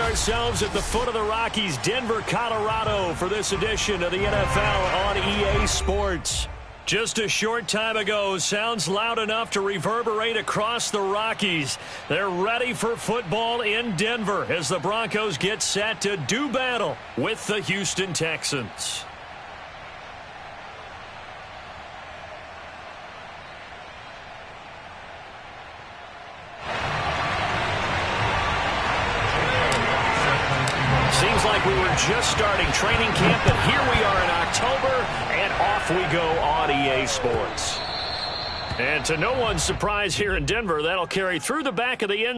ourselves at the foot of the Rockies, Denver, Colorado, for this edition of the NFL on EA Sports. Just a short time ago, sounds loud enough to reverberate across the Rockies. They're ready for football in Denver as the Broncos get set to do battle with the Houston Texans. Seems like we were just starting training camp, but here we are in October, and off we go on EA Sports. And to no one's surprise here in Denver, that'll carry through the back of the end.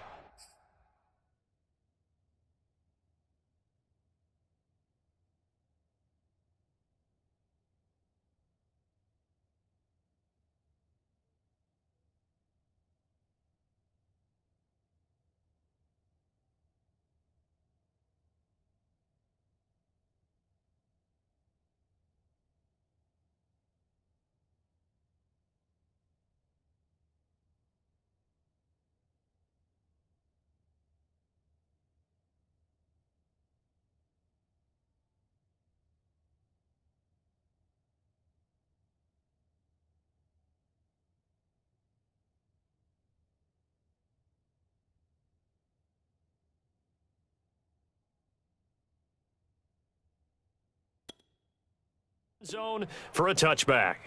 Zone for a touchback.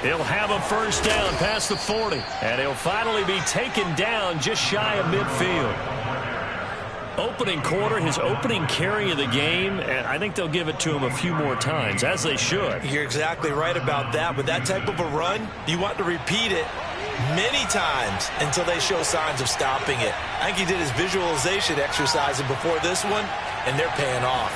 He'll have a first down past the 40, and he'll finally be taken down just shy of midfield. Opening quarter, his opening carry of the game, and I think they'll give it to him a few more times, as they should. You're exactly right about that. With that type of a run, you want to repeat it many times until they show signs of stopping it. I think he did his visualization exercise before this one, and they're paying off.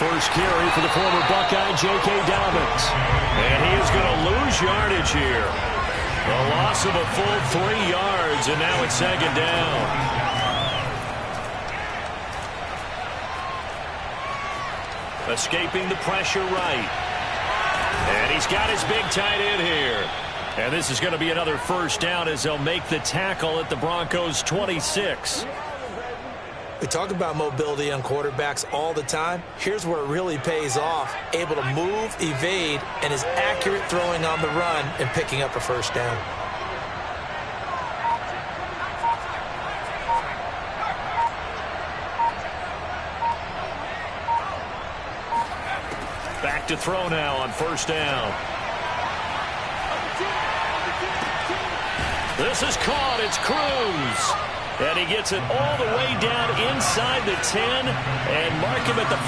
First carry for the former Buckeye, J.K. Dobbins. And he is going to lose yardage here. A loss of a full 3 yards, and now it's second down. Escaping the pressure right. And he's got his big tight end here. And this is going to be another first down as they'll make the tackle at the Broncos' 26. We talk about mobility on quarterbacks all the time. Here's where it really pays off. Able to move, evade, and is accurate throwing on the run and picking up a first down. Back to throw now on first down. This is caught. It's Cruz. And he gets it all the way down inside the 10 and mark him at the 5.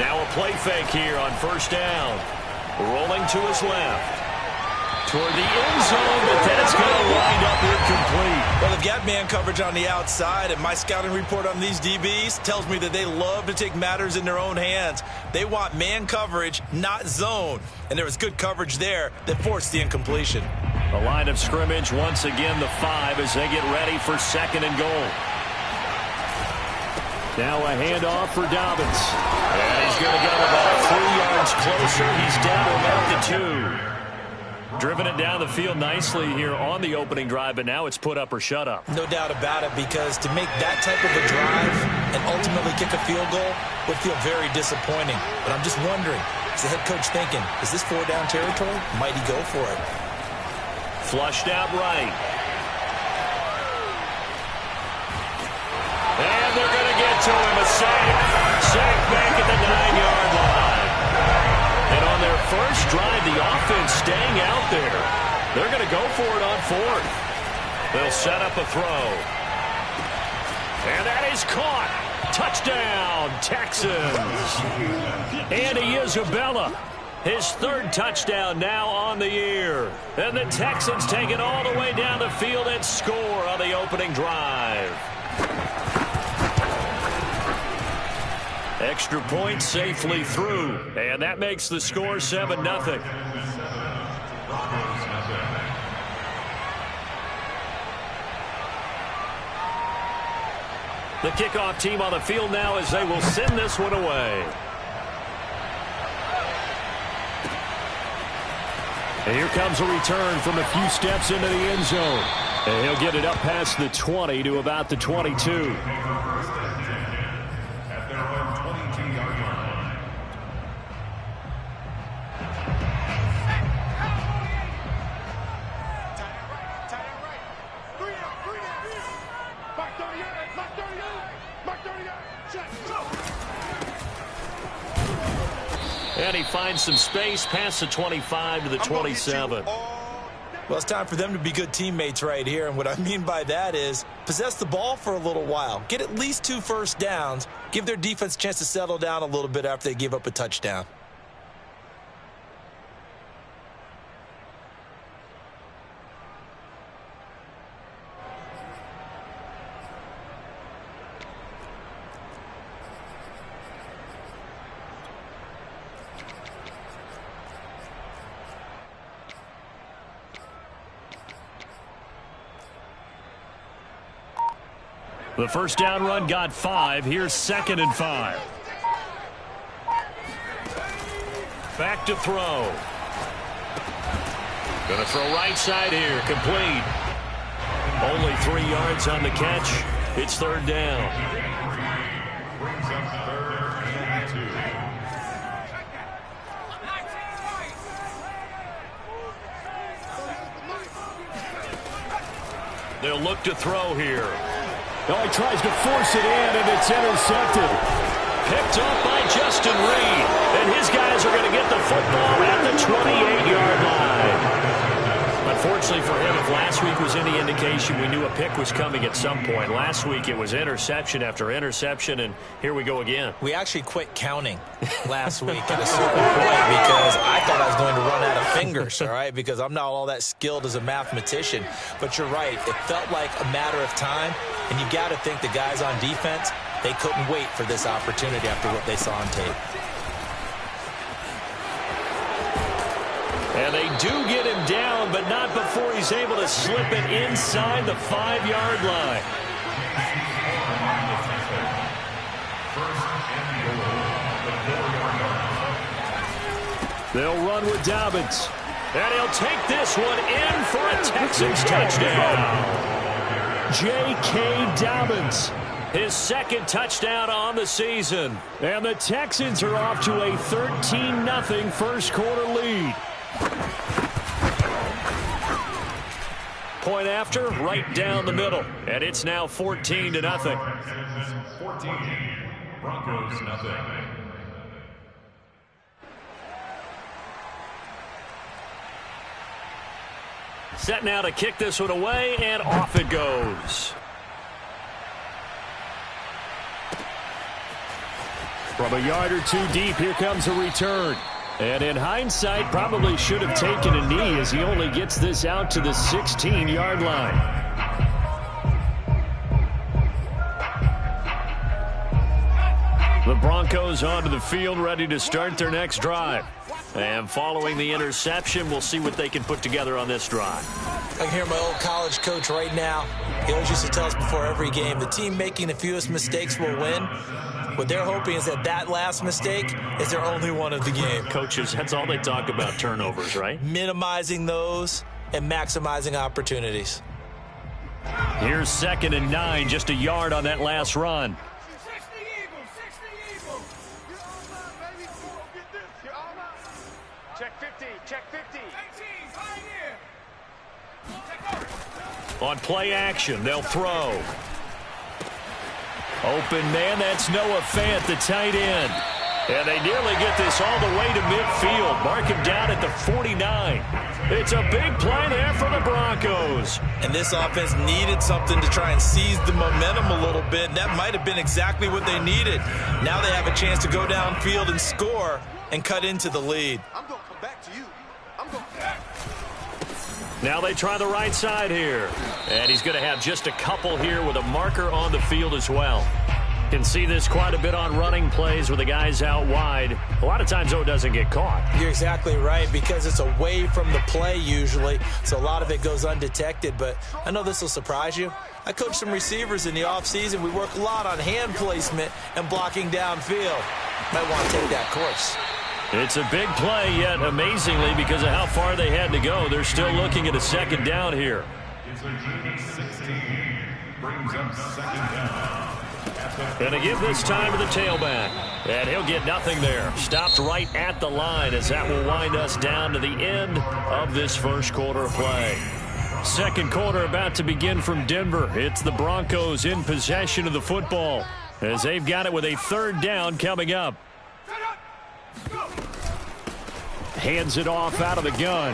Now a play fake here on first down. Rolling to his left. Toward the end zone, but that's going to wind up incomplete. Well, they've got man coverage on the outside, and my scouting report on these DBs tells me that they love to take matters in their own hands. They want man coverage, not zone. And there was good coverage there that forced the incompletion. The line of scrimmage, once again, the 5 as they get ready for second and goal. Now a handoff for Dobbins. And he's going to get him about 3 yards closer. He's down to about the 2. Driven it down the field nicely here on the opening drive, but now it's put up or shut up. No doubt about it, because to make that type of a drive and ultimately kick a field goal would feel very disappointing. But I'm just wondering, is the head coach thinking, is this 4-down territory? Might he go for it? Flushed out right. And they're going to get to him. A sack. Sack back at the 9-yard line. And on their first drive, the offense staying out there. They're going to go for it on 4th. They'll set up a throw. And that is caught. Touchdown, Texans. Andy Isabella His third touchdown now on the year. And the Texans take it all the way down the field and score on the opening drive. Extra point safely through. And that makes the score 7-0. The kickoff team on the field now as they will send this one away. And here comes a return from a few steps into the end zone. And he'll get it up past the 20 to about the 22. And he finds some space past the 25 to the 27. Well, it's time for them to be good teammates right here. And what I mean by that is possess the ball for a little while. Get at least 2 first downs. Give their defense a chance to settle down a little bit after they give up a touchdown. The first down run got 5. Here's 2nd and 5. Back to throw. Gonna throw right side here. Complete. Only 3 yards on the catch. It's 3rd down. They'll look to throw here. Oh, he tries to force it in, and it's intercepted. Picked up by Justin Reed. And his guys are going to get the football at the 28-yard line. Unfortunately for him, if last week was any indication, we knew a pick was coming at some point. Last week it was interception after interception, and here we go again. We actually quit counting last week at a certain point because I thought I was going to run out of fingers, all right, because I'm not all that skilled as a mathematician. But you're right. It felt like a matter of time, and you got to think the guys on defense, they couldn't wait for this opportunity after what they saw on tape. And they do get him down, but not before he's able to slip it inside the 5-yard line. They'll run with Dobbins. And he'll take this one in for a Texans touchdown. J.K. Dobbins, his 2nd touchdown on the season. And the Texans are off to a 13-0 first quarter lead. Point after, right down the middle. And it's now 14-0. 14, Broncos nothing. Set now to kick this one away, and off it goes. From a yard or 2 deep, here comes a return. And in hindsight, probably should have taken a knee as he only gets this out to the 16-yard line. The Broncos onto the field, ready to start their next drive. And following the interception, we'll see what they can put together on this drive. I can hear my old college coach right now. He always used to tell us before every game, the team making the fewest mistakes will win. What they're hoping is that last mistake is their only one of the game. Coaches, that's all they talk about, turnovers, right? Minimizing those and maximizing opportunities. Here's 2nd and 9, just a yard on that last run. Check 50, check 50. On play action, they'll throw. Open man, that's Noah Fant, the tight end. And they nearly get this all the way to midfield. Mark him down at the 49. It's a big play there for the Broncos. And this offense needed something to try and seize the momentum a little bit. And that might have been exactly what they needed. Now they have a chance to go downfield and score and cut into the lead. Now they try the right side here. And he's going to have just a couple here with a marker on the field as well. Can see this quite a bit on running plays with the guys out wide. A lot of times, though, it doesn't get caught. You're exactly right, because it's away from the play usually, so a lot of it goes undetected. But I know this will surprise you. I coach some receivers in the offseason. We work a lot on hand placement and blocking downfield. Might want to take that course. It's a big play, yet amazingly, because of how far they had to go, they're still looking at a second down here. It's a gain of 16. Brings up second down. Going to give this time to the tailback. And he'll get nothing there. Stopped right at the line, as that will wind us down to the end of this first quarter of play. Second quarter about to begin from Denver. It's the Broncos in possession of the football, as they've got it with a third down coming up. Hands it off out of the gun.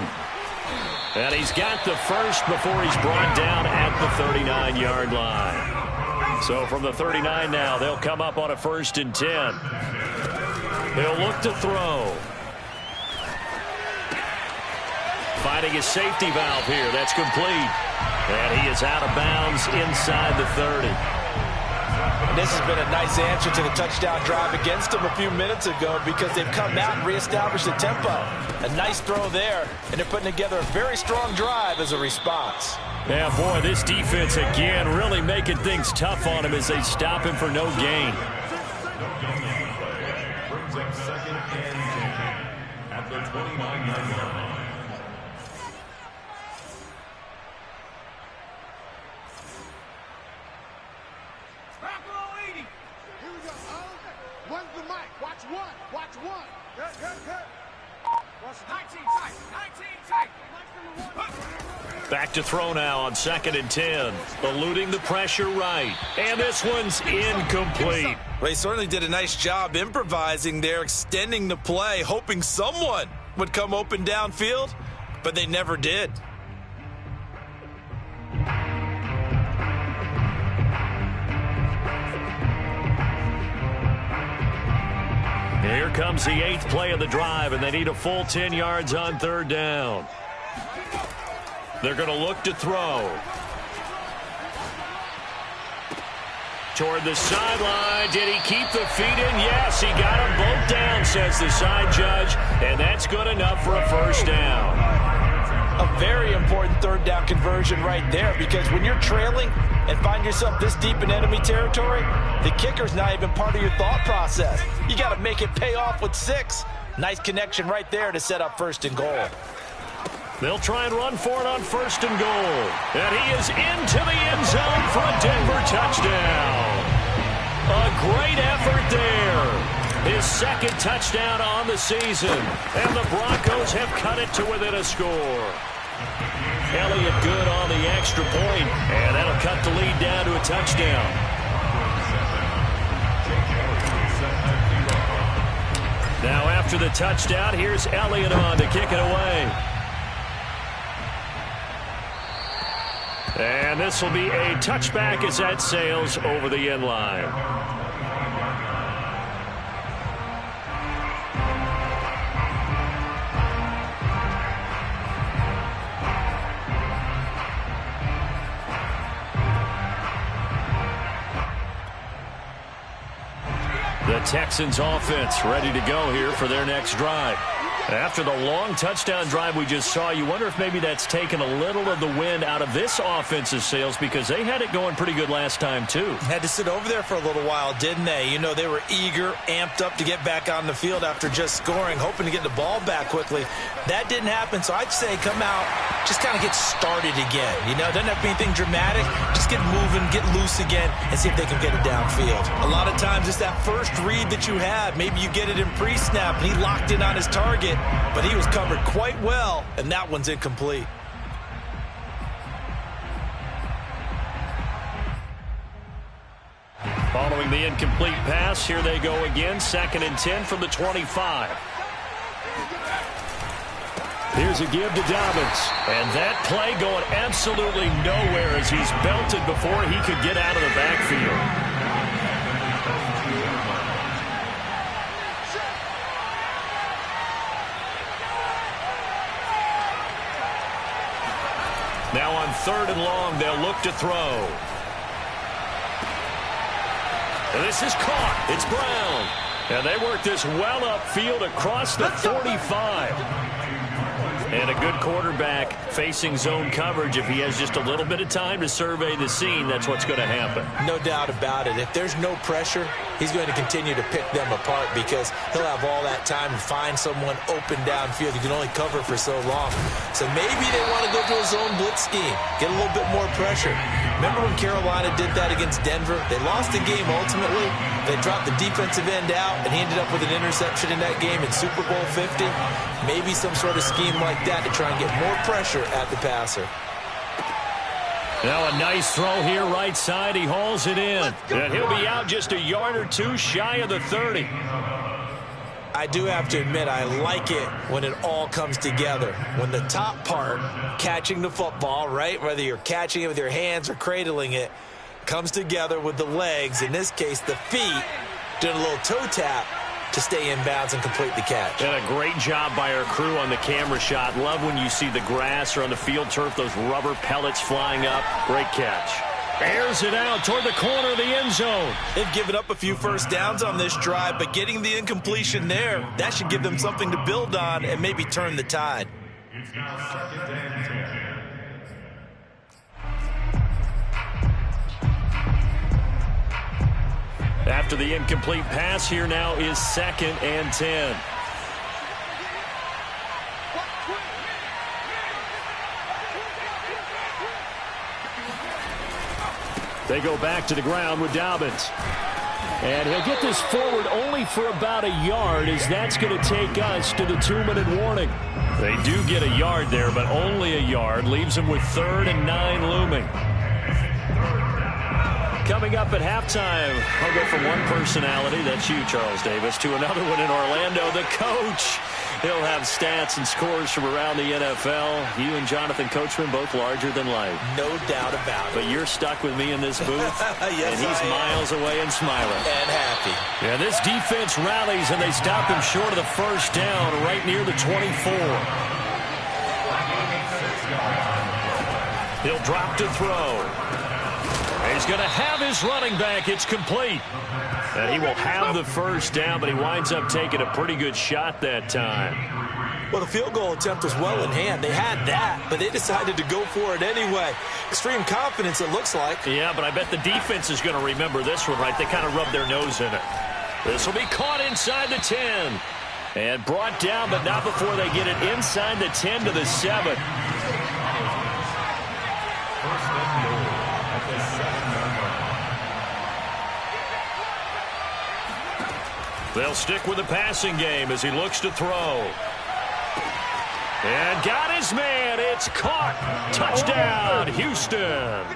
And he's got the first before he's brought down at the 39-yard line. So from the 39 now, they'll come up on a 1st and 10. He'll look to throw. Finding his safety valve here. That's complete. And he is out of bounds inside the 30. This has been a nice answer to the touchdown drive against them a few minutes ago, because they've come out and reestablished the tempo. A nice throw there, and they're putting together a very strong drive as a response. Yeah, boy, this defense again really making things tough on him as they stop him for no gain. Brings up second and 10 at the 29-yard line. Back to throw now on 2nd and 10. Eluding the pressure right. And this one's incomplete. They certainly did a nice job improvising there, extending the play, hoping someone would come open downfield, but they never did. Here comes the 8th play of the drive, and they need a full 10 yards on 3rd down. They're going to look to throw. Toward the sideline. Did he keep the feet in? Yes, he got them both down, says the side judge, and that's good enough for a 1st down. A very important 3rd down conversion right there, because when you're trailing and find yourself this deep in enemy territory, the kicker's not even part of your thought process. You got to make it pay off with 6. Nice connection right there to set up 1st and goal. They'll try and run for it on 1st and goal. And he is into the end zone for a Denver touchdown. A great effort there. His 2nd touchdown on the season. And the Broncos have cut it to within a score. Elliott good on the extra point, and that'll cut the lead down to a touchdown. Now after the touchdown, here's Elliott on to kick it away. And this will be a touchback as that sails over the end line. The Texans offense ready to go here for their next drive. After the long touchdown drive we just saw, you wonder if maybe that's taken a little of the wind out of this offense's sails, because they had it going pretty good last time too. Had to sit over there for a little while, didn't they? You know, they were eager, amped up to get back on the field after just scoring, hoping to get the ball back quickly. That didn't happen, so I'd say come out, just kind of get started again. You know, doesn't have to be anything dramatic. Just get moving, get loose again, and see if they can get it downfield. A lot of times it's that first read that you have. Maybe you get it in pre-snap, and he locked in on his target, but he was covered quite well, and that one's incomplete. Following the incomplete pass, here they go again. 2nd and 10 from the 25. Here's a give to Dobbins. And that play going absolutely nowhere as he's belted before he could get out of the backfield. 3rd and long. They'll look to throw. And this is caught. It's Brown. And they work this well upfield across the 45. And a good quarterback facing zone coverage. If he has just a little bit of time to survey the scene, that's what's going to happen. No doubt about it. If there's no pressure, he's going to continue to pick them apart because he'll have all that time to find someone open downfield. He can only cover for so long. So maybe they want to go to a zone blitz scheme, get a little bit more pressure. Remember when Carolina did that against Denver? They lost the game ultimately. They dropped the defensive end out, and he ended up with an interception in that game in Super Bowl 50. Maybe some sort of scheme like that to try and get more pressure at the passer. Now a nice throw here right side. He hauls it in. And he'll be out just a yard or two shy of the 30. I do have to admit, I like it when it all comes together. When the top part, catching the football, right, whether you're catching it with your hands or cradling it, comes together with the legs, in this case the feet, doing a little toe tap to stay in bounds and complete the catch. And a great job by our crew on the camera shot. Love when you see the grass or on the field turf, those rubber pellets flying up. Great catch. Airs it out toward the corner of the end zone. They've given up a few first downs on this drive, but getting the incompletion there, that should give them something to build on and maybe turn the tide. It's now 2nd and 10. After the incomplete pass, here now is 2nd and 10. They go back to the ground with Dobbins. And he'll get this forward only for about a yard, as that's going to take us to the 2-minute warning. They do get a yard there, but only a yard. Leaves them with 3rd and 9 looming. Coming up at halftime, I'll go from one personality, that's you, Charles Davis, to another one in Orlando, the coach. He'll have stats and scores from around the NFL. You and Jonathan Coachman both larger than life. No doubt about it. But you're stuck with me in this booth, yes, and he's miles away and smiling. And happy. Yeah, this defense rallies, and they stop him short of the first down right near the 24. He'll drop to throw. He's going to have his running back. It's complete. And he will have the first down, but he winds up taking a pretty good shot that time. Well, the field goal attempt was well in hand. They had that, but they decided to go for it anyway. Extreme confidence, it looks like. Yeah, but I bet the defense is going to remember this one, right? They kind of rubbed their nose in it. This will be caught inside the 10. And brought down, but not before they get it inside the 10 to the 7. They'll stick with the passing game as he looks to throw. And got his man. It's caught. Touchdown, Houston.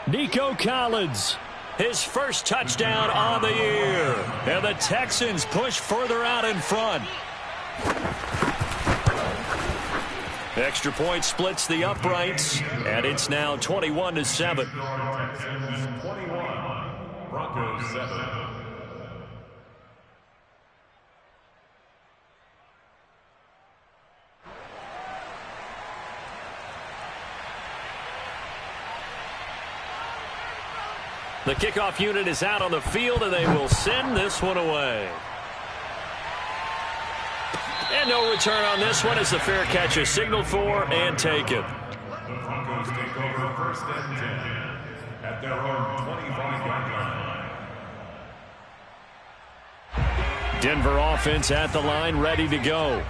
Nico Collins, his first touchdown on the year. And the Texans push further out in front. Extra point splits the uprights, and it's now 21-7. Texans 21, Broncos 7. The kickoff unit is out on the field, and they will send this one away. And no return on this one as the fair catch is signaled for and taken. The Broncos take over 1st and 10 at their own 25-yard line. Denver offense at the line, ready to go.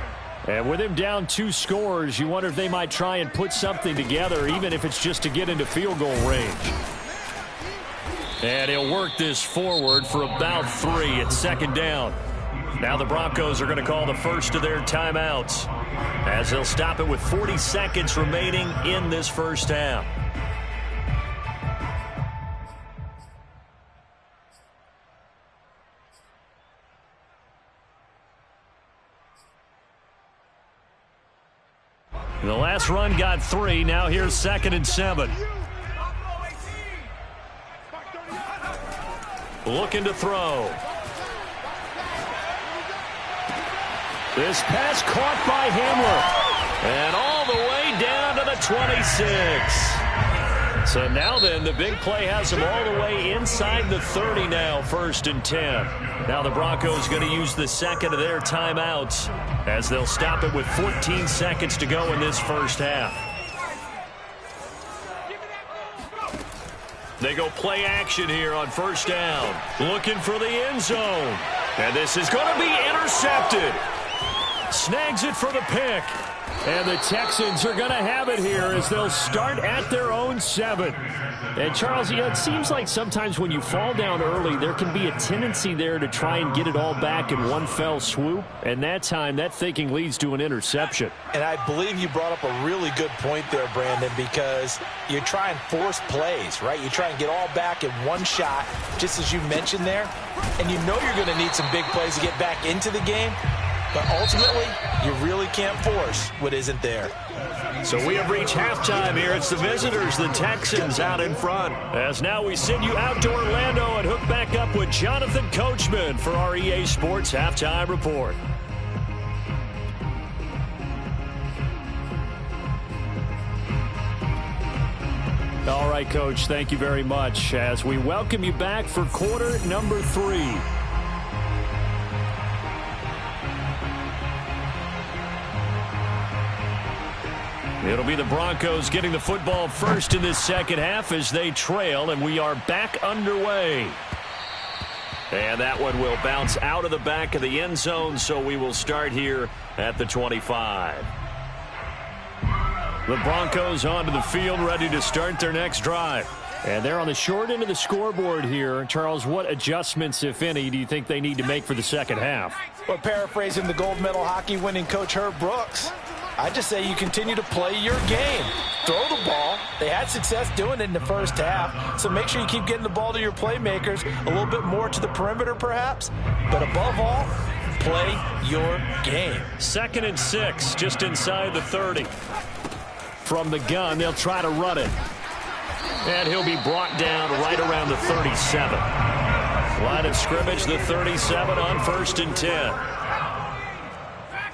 And with him down 2 scores, you wonder if they might try and put something together, even if it's just to get into field goal range. And he'll work this forward for about 3 at 2nd down. Now the Broncos are going to call the first of their timeouts as they'll stop it with 40 seconds remaining in this first half. The last run got 3. Now here's 2nd and 7. Looking to throw. This pass caught by Hamler. And all the way down to the 26. So now then, the big play has them all the way inside the 30 now, 1st and 10. Now the Broncos going to use the second of their timeouts as they'll stop it with 14 seconds to go in this first half. They go play action here on 1st down. Looking for the end zone. And this is going to be intercepted. Snags it for the pick. And the Texans are going to have it here as they'll start at their own 7. And, Charles, it seems like sometimes when you fall down early, there can be a tendency there to try and get it all back in one fell swoop. And that time, that thinking leads to an interception. And I believe you brought up a really good point there, Brandon, because you try and force plays, right? You try and get all back in one shot, just as you mentioned there. And you know you're going to need some big plays to get back into the game. But ultimately, you really can't force what isn't there. So we have reached halftime here. It's the visitors, the Texans, out in front. As now we send you out to Orlando and hook back up with Jonathan Coachman for our EA Sports Halftime Report. All right, Coach, thank you very much as we welcome you back for quarter number 3. It'll be the Broncos getting the football first in this second half as they trail, and we are back underway. And that one will bounce out of the back of the end zone, so we will start here at the 25. The Broncos onto the field, ready to start their next drive. And they're on the short end of the scoreboard here. Charles, what adjustments, if any, do you think they need to make for the second half? Well, paraphrasing the gold medal hockey winning coach Herb Brooks, I just say you continue to play your game. Throw the ball. They had success doing it in the first half, so make sure you keep getting the ball to your playmakers, a little bit more to the perimeter perhaps, but above all, play your game. 2nd and 6, just inside the 30. From the gun, they'll try to run it. And he'll be brought down right around the 37. Line of scrimmage, the 37 on 1st and 10.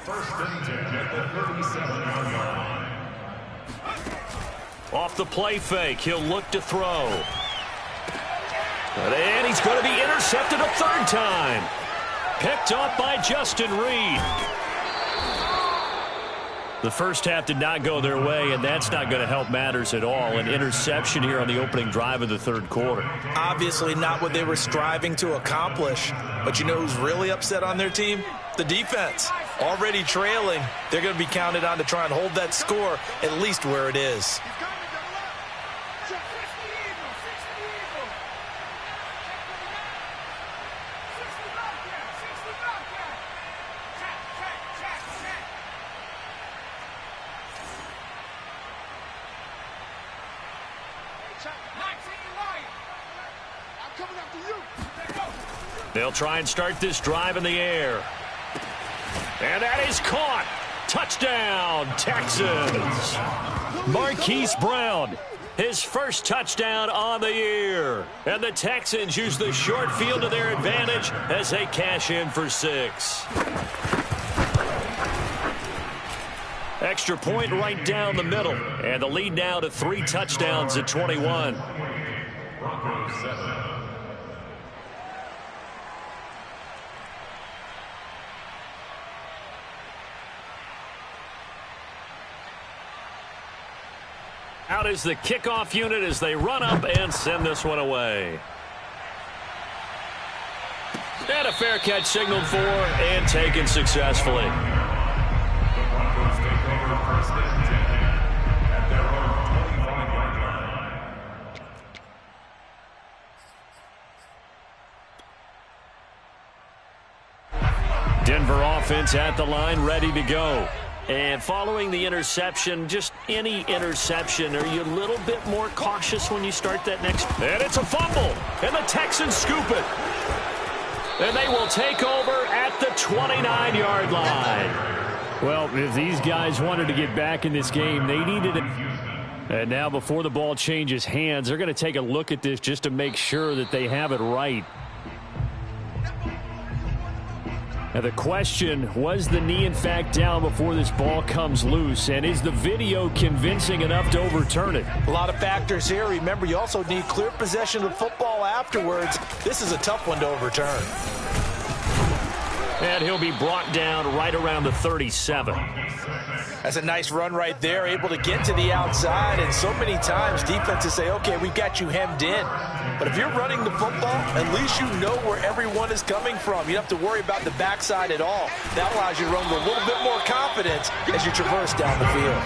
1st and 10 at the 37-yard line. Off the play fake, he'll look to throw. And he's going to be intercepted a 3rd time. Picked off by Justin Reed. The first half did not go their way, and that's not going to help matters at all. An interception here on the opening drive of the 3rd quarter. Obviously not what they were striving to accomplish. But you know who's really upset on their team? The defense. Already trailing, they're going to be counted on to try and hold that score at least where it is. They'll try and start this drive in the air. And that is caught. Touchdown, Texans. Marquise Brown, his first touchdown on the year. And the Texans use the short field to their advantage as they cash in for 6. Extra point right down the middle. And the lead now to 3 touchdowns at 21. Broncos 7. Out is the kickoff unit as they run up and send this one away. And a fair catch signaled for and taken successfully. The Broncos take over 1st and 10 at their own 25-yard line. Denver offense at the line, ready to go. And following the interception, just any interception, are you a little bit more cautious when you start that next? And it's a fumble, and the Texans scoop it. And they will take over at the 29-yard line. Well, if these guys wanted to get back in this game, they needed it. And now before the ball changes hands, they're going to take a look at this just to make sure that they have it right. And the question, was the knee in fact down before this ball comes loose? And is the video convincing enough to overturn it? A lot of factors here. Remember, you also need clear possession of the football afterwards. This is a tough one to overturn. And he'll be brought down right around the 37. That's a nice run right there, able to get to the outside. And so many times defenses say, okay, we've got you hemmed in. But if you're running the football, at least you know where everyone is coming from. You don't have to worry about the backside at all. That allows you to run with a little bit more confidence as you traverse down the field.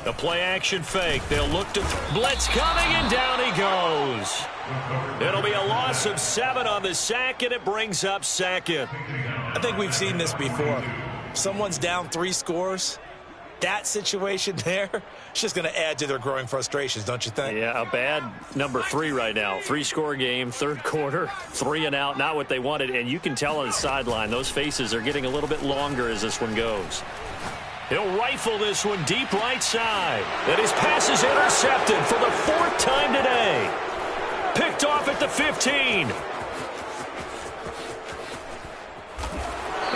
The play action fake. They'll look to blitz coming, and down he goes. It'll be a loss of 7 on the sack, and it brings up second. I think we've seen this before. Someone's down 3 scores. That situation there, it's just going to add to their growing frustrations, don't you think? Yeah, a bad number 3 right now. 3-score game, third quarter, 3 and out, not what they wanted. And you can tell on the sideline, those faces are getting a little bit longer as this one goes. He'll rifle this one deep right side. And his pass is intercepted for the 4th time today. Picked off at the 15.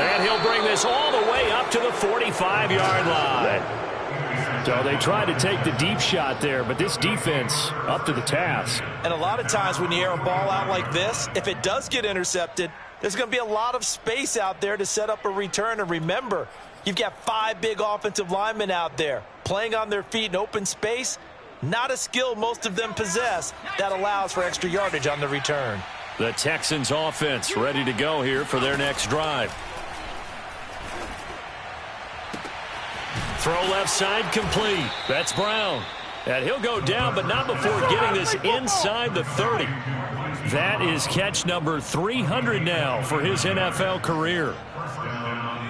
And he'll bring this all the way up to the 45-yard line. So they tried to take the deep shot there, but this defense up to the task. And a lot of times when you air a ball out like this, if it does get intercepted, there's going to be a lot of space out there to set up a return. And remember, you've got 5 big offensive linemen out there playing on their feet in open space. Not a skill most of them possess that allows for extra yardage on the return. The Texans offense ready to go here for their next drive. Throw left side complete. That's Brown. And he'll go down, but not before getting this inside the 30. That is catch number 300 now for his NFL career.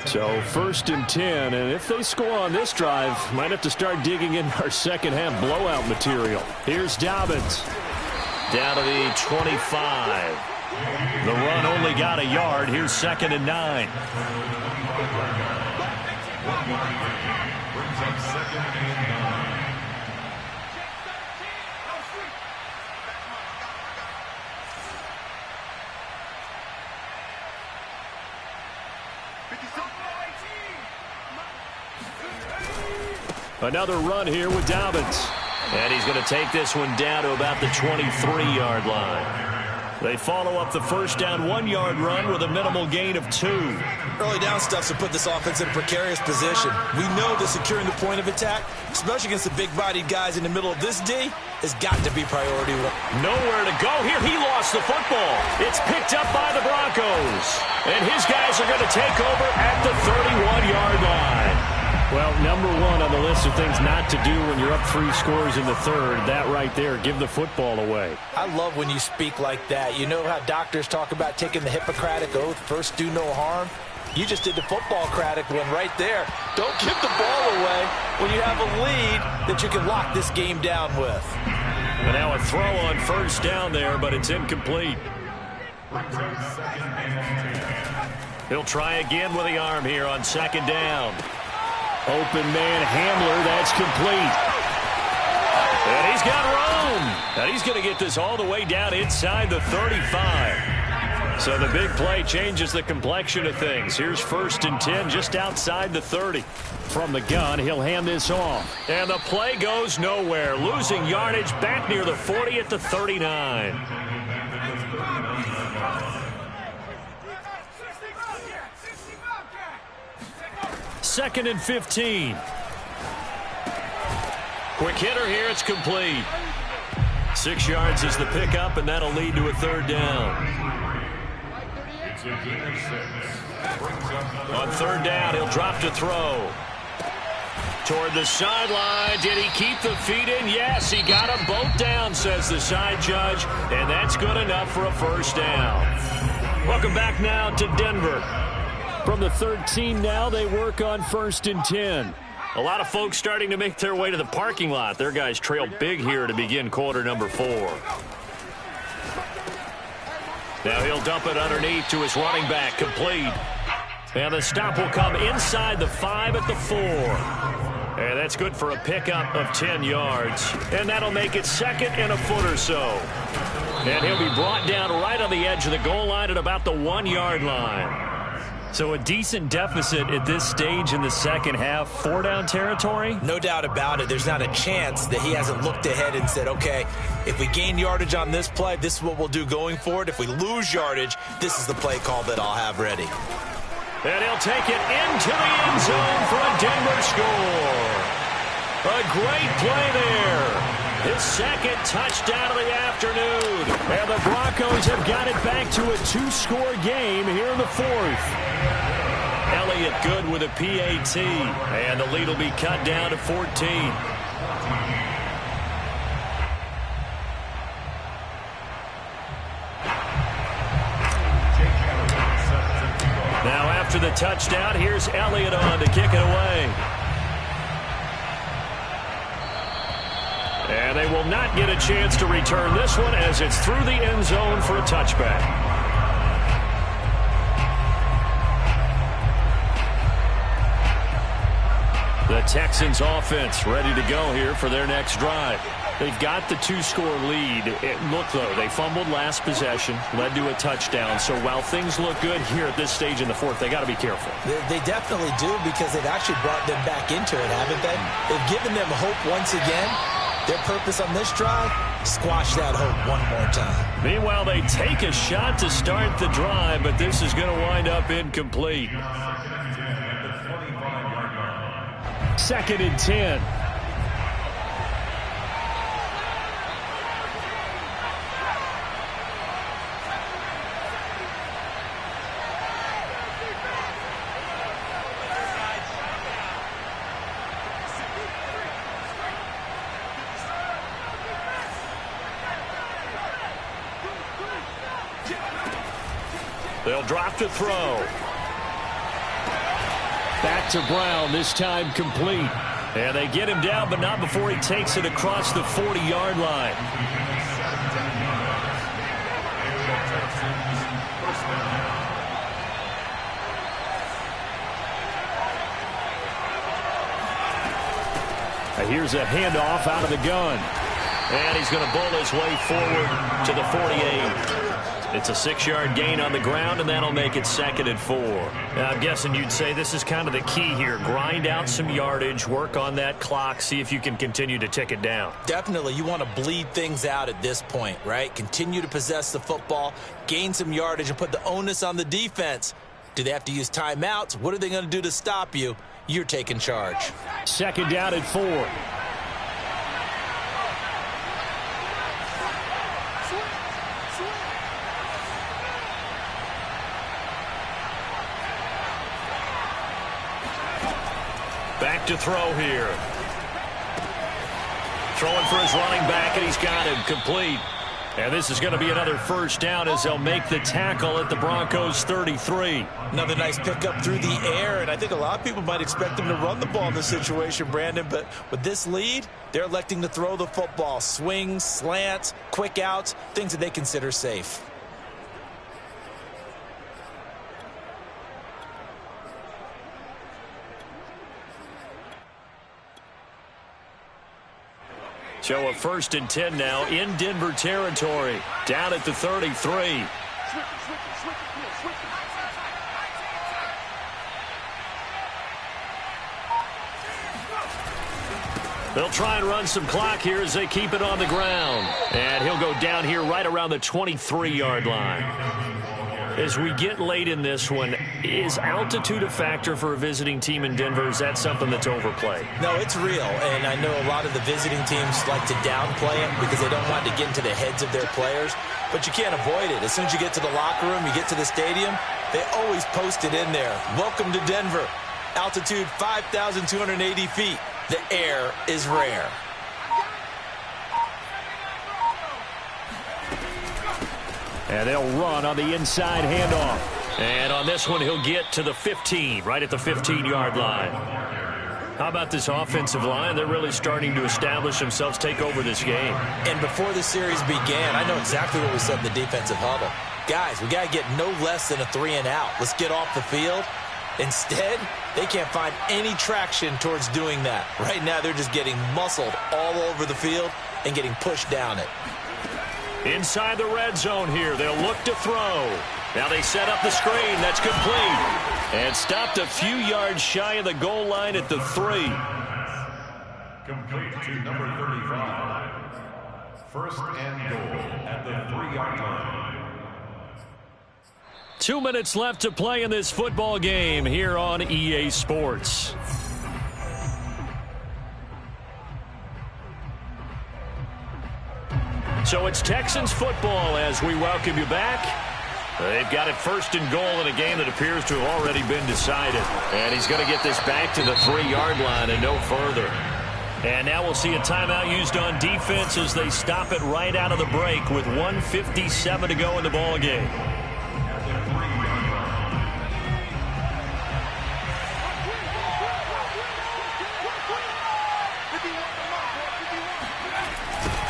So 1st and 10, and if they score on this drive, might have to start digging in our second half blowout material. Here's Dobbins. Down to the 25. The run only got a yard. Here's 2nd and 9. Another run here with Dobbins. And he's going to take this one down to about the 23-yard line. They follow up the first down 1-yard run with a minimal gain of 2. Early down stuff to put this offense in a precarious position. We know that securing the point of attack, especially against the big-bodied guys in the middle of this D, has got to be priority 1. Nowhere to go here. He lost the football. It's picked up by the Broncos. And his guys are going to take over at the 31-yard line. Well, number 1 on the list of things not to do when you're up 3 scores in the third. That right there, give the football away. I love when you speak like that. You know how doctors talk about taking the Hippocratic Oath, first do no harm? You just did the football-cratic one right there. Don't give the ball away when you have a lead that you can lock this game down with. And now a throw on first down there, but it's incomplete. He'll try again with the arm here on 2nd down. Open man Hamler, that's complete. And he's got room. And he's going to get this all the way down inside the 35. So the big play changes the complexion of things. Here's 1st and 10 just outside the 30. From the gun, he'll hand this off. And the play goes nowhere. Losing yardage back near the 40 at the 39. 2nd and 15. Quick hitter here. It's complete. 6 yards is the pickup, and that'll lead to a 3rd down. On 3rd down, he'll drop to throw. Toward the sideline. Did he keep the feet in? Yes, he got them both down, says the side judge, and that's good enough for a 1st down. Welcome back now to Denver. From the 13 now, they work on 1st and 10. A lot of folks starting to make their way to the parking lot. Their guys trail big here to begin quarter number 4. Now he'll dump it underneath to his running back, complete. And the stop will come inside the 5 at the 4. And that's good for a pickup of 10 yards. And that'll make it 2nd and a foot or so. And he'll be brought down right on the edge of the goal line at about the 1-yard line. So a decent deficit at this stage in the second half. 4-down territory? No doubt about it. There's not a chance that he hasn't looked ahead and said, okay, if we gain yardage on this play, this is what we'll do going forward. If we lose yardage, this is the play call that I'll have ready. And he'll take it into the end zone for a Denver score. A great play there. His 2nd touchdown of the afternoon. And the Broncos have got it back to a 2-score game here in the 4th. Elliott good with a PAT. And the lead will be cut down to 14. Now after the touchdown, here's Elliott on to kick it away. And they will not get a chance to return this one as it's through the end zone for a touchback. The Texans offense ready to go here for their next drive. They've got the 2-score lead. Look, though, they fumbled last possession, led to a touchdown. So while things look good here at this stage in the 4th, they got to be careful. They definitely do, because they've actually brought them back into it, haven't they? They've given them hope once again. Their purpose on this drive, squash that hope one more time. Meanwhile, they take a shot to start the drive, but this is going to wind up incomplete. 2nd and 10. They'll drop to throw. Back to Brown, this time complete. And they get him down, but not before he takes it across the 40-yard line. And here's a handoff out of the gun. And he's going to bowl his way forward to the 48. It's a 6-yard gain on the ground, and that'll make it 2nd and 4. Now, I'm guessing you'd say this is kind of the key here. Grind out some yardage, work on that clock, see if you can continue to tick it down. Definitely. You want to bleed things out at this point, right? Continue to possess the football, gain some yardage, and put the onus on the defense. Do they have to use timeouts? What are they going to do to stop you? You're taking charge. 2nd down and 4. Back to throw here. Throwing for his running back, and he's got him complete. And this is going to be another 1st down as they'll make the tackle at the Broncos' 33. Another nice pickup through the air, and I think a lot of people might expect them to run the ball in this situation, Brandon, but with this lead, they're electing to throw the football. Swings, slants, quick outs, things that they consider safe. So a 1st and 10 now in Denver territory. Down at the 33. They'll try and run some clock here as they keep it on the ground. And he'll go down here right around the 23-yard line. As we get late in this one, is altitude a factor for a visiting team in Denver? Is that something that's overplayed? No, it's real, and I know a lot of the visiting teams like to downplay it because they don't want to get into the heads of their players, but you can't avoid it. As soon as you get to the locker room, you get to the stadium, they always post it in there. Welcome to Denver. Altitude 5,280 feet. The air is rare. And they'll run on the inside handoff. And on this one, he'll get to the 15, right at the 15-yard line. How about this offensive line? They're really starting to establish themselves, take over this game. And before the series began, I know exactly what we said in the defensive huddle. Guys, we got to get no less than a 3-and-out. Let's get off the field Instead, they can't find any traction towards doing that. Right now, they're just getting muscled all over the field and getting pushed down it. Inside the red zone here, they'll look to throw. Now they set up the screen. That's complete. And stopped a few yards shy of the goal line at the 3. Complete to number 35. First and goal at the 3-yard line. 2 minutes left to play in this football game here on EA Sports. So it's Texans football as we welcome you back. They've got it first and goal in a game that appears to have already been decided. And he's going to get this back to the 3-yard line and no further. And now we'll see a timeout used on defense as they stop it right out of the break with 1:57 to go in the ball game.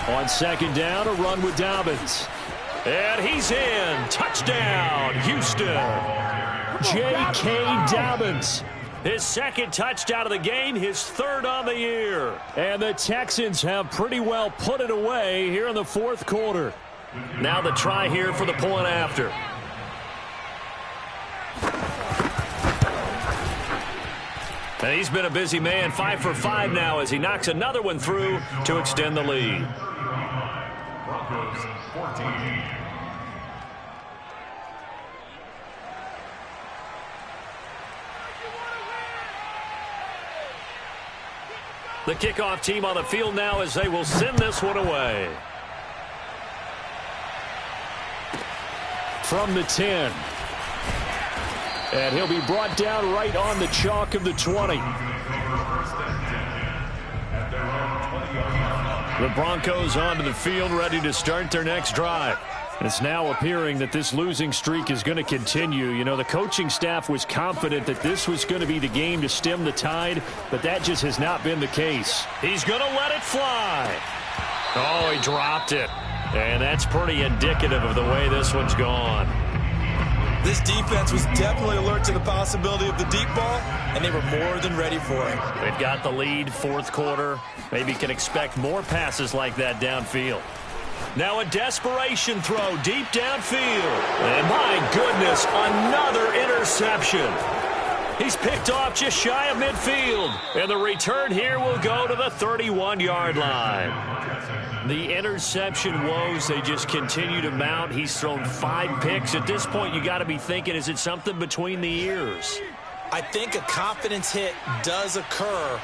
On second down, a run with Dobbins. And he's in. Touchdown, Houston. J.K. Dobbins. His second touchdown of the game, his third on the year. And the Texans have pretty well put it away here in the fourth quarter. Now the try here for the point after. And he's been a busy man, 5 for 5 now as he knocks another one through to extend the lead. Broncos 14. The kickoff team on the field now as they will send this one away. From the 10. And he'll be brought down right on the chalk of the 20. The Broncos onto the field ready to start their next drive. It's now appearing that this losing streak is going to continue. You know, the coaching staff was confident that this was going to be the game to stem the tide, but that just has not been the case. He's going to let it fly. Oh, he dropped it. And that's pretty indicative of the way this one's gone. This defense was definitely alert to the possibility of the deep ball, and they were more than ready for it. They've got the lead, fourth quarter. Maybe can expect more passes like that downfield. Now a desperation throw deep downfield. And my goodness, another interception. He's picked off just shy of midfield. And the return here will go to the 31-yard line. The interception woes, they just continue to mount. He's thrown 5 picks. At this point, you got to be thinking, is it something between the ears? I think a confidence hit does occur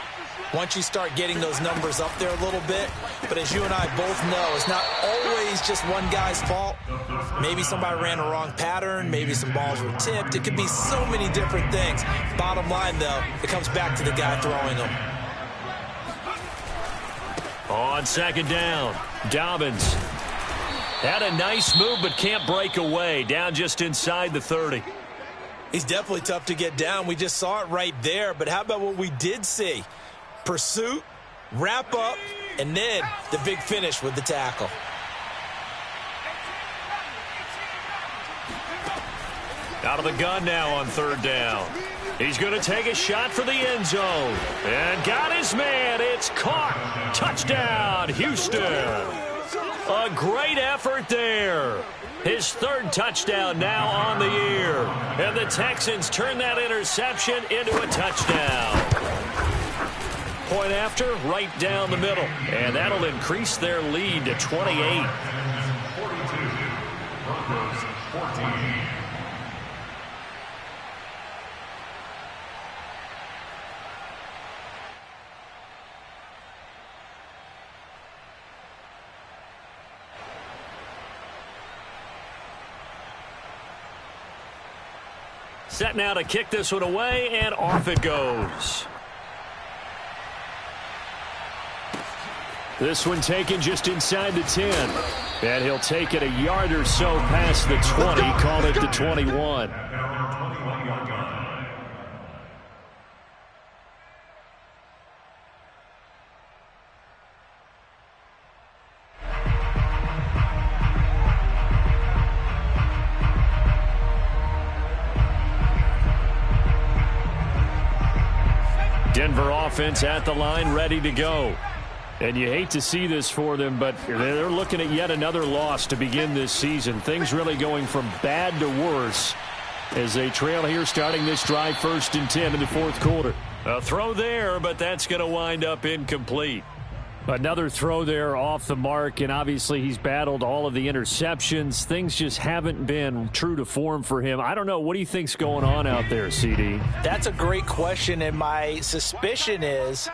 once you start getting those numbers up there a little bit. But as you and I both know, it's not always just one guy's fault. Maybe somebody ran a wrong pattern. Maybe some balls were tipped. It could be so many different things. Bottom line, though, it comes back to the guy throwing them. On second down, Dobbins had a nice move but can't break away. Down just inside the 30. He's definitely tough to get down. We just saw it right there. But how about what we did see? Pursuit, wrap up, and then the big finish with the tackle. Out of the gun now on third down. He's going to take a shot for the end zone. And got his man. It's caught. Touchdown, Houston. A great effort there. His third touchdown now on the year. And the Texans turn that interception into a touchdown. Point after, right down the middle. And that'll increase their lead to 28. 42. Broncos 14. Set now to kick this one away, and off it goes. This one taken just inside the 10. And he'll take it a yard or so past the 20, call it the 21. Denver offense at the line, ready to go. And you hate to see this for them, but they're looking at yet another loss to begin this season. Things really going from bad to worse as they trail here starting this drive 1st and 10 in the 4th quarter. A throw there, but that's going to wind up incomplete. Another throw there off the mark, and obviously he's battled all of the interceptions. Things just haven't been true to form for him. I don't know. What do you think's going on out there, CD? That's a great question, and my suspicion is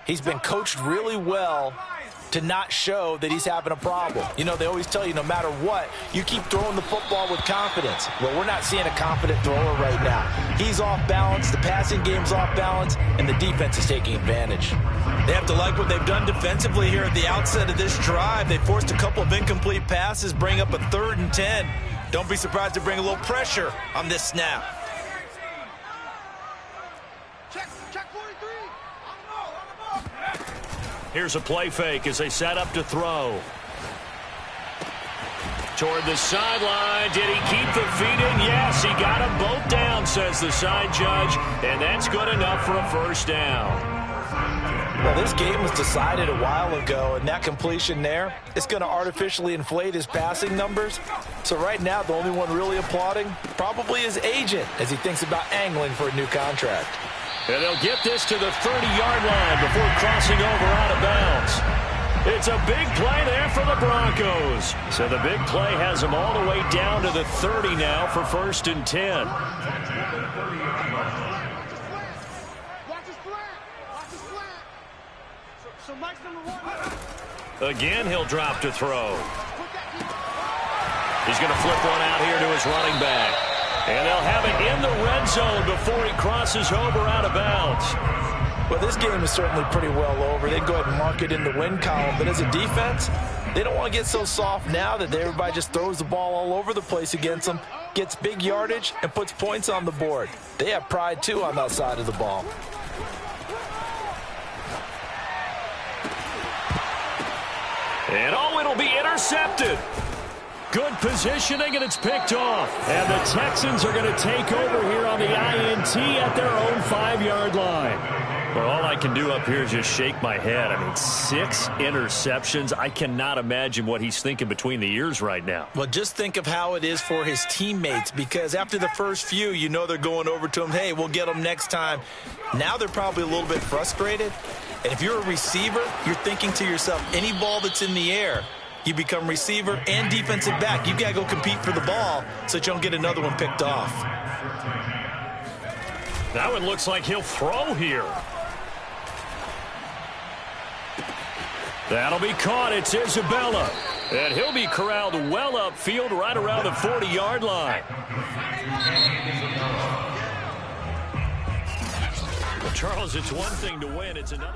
he's been coached really well to not show that he's having a problem. You know, they always tell you no matter what, you keep throwing the football with confidence. Well, we're not seeing a confident thrower right now. He's off balance, the passing game's off balance, and the defense is taking advantage. They have to like what they've done defensively here at the outset of this drive. They forced a couple of incomplete passes, bring up a 3rd and 10. Don't be surprised to bring a little pressure on this snap. Here's a play fake as they set up to throw. Toward the sideline. Did he keep the feet in? Yes, he got them both down, says the side judge. And that's good enough for a 1st down. Well, this game was decided a while ago, and that completion there, it's going to artificially inflate his passing numbers. So right now, the only one really applauding probably his agent as he thinks about angling for a new contract. And they'll get this to the 30-yard line before crossing over out of bounds. It's a big play there for the Broncos. So the big play has them all the way down to the 30 now for 1st and 10. Again, he'll drop to throw. He's going to flip one out here to his running back. And they'll have it in the red zone before he crosses over out of bounds. Well, this game is certainly pretty well over. They'd go ahead and mark it in the win column. But as a defense, they don't want to get so soft now that everybody just throws the ball all over the place against them, gets big yardage, and puts points on the board. They have pride, too, on that side of the ball. And oh, it'll be intercepted. Good positioning, and it's picked off. And the Texans are going to take over here on the INT at their own 5-yard line. Well, all I can do up here is just shake my head. I mean, 6 interceptions. I cannot imagine what he's thinking between the ears right now. Well, just think of how it is for his teammates, because after the first few, you know they're going over to him, hey, we'll get them next time. Now they're probably a little bit frustrated. And if you're a receiver, you're thinking to yourself, any ball that's in the air, you become receiver and defensive back. You've got to go compete for the ball so that you don't get another one picked off. That one looks like he'll throw here. That'll be caught. It's Isabella. And he'll be corralled well upfield right around the 40-yard line. Well, Charles, it's one thing to win. It's another.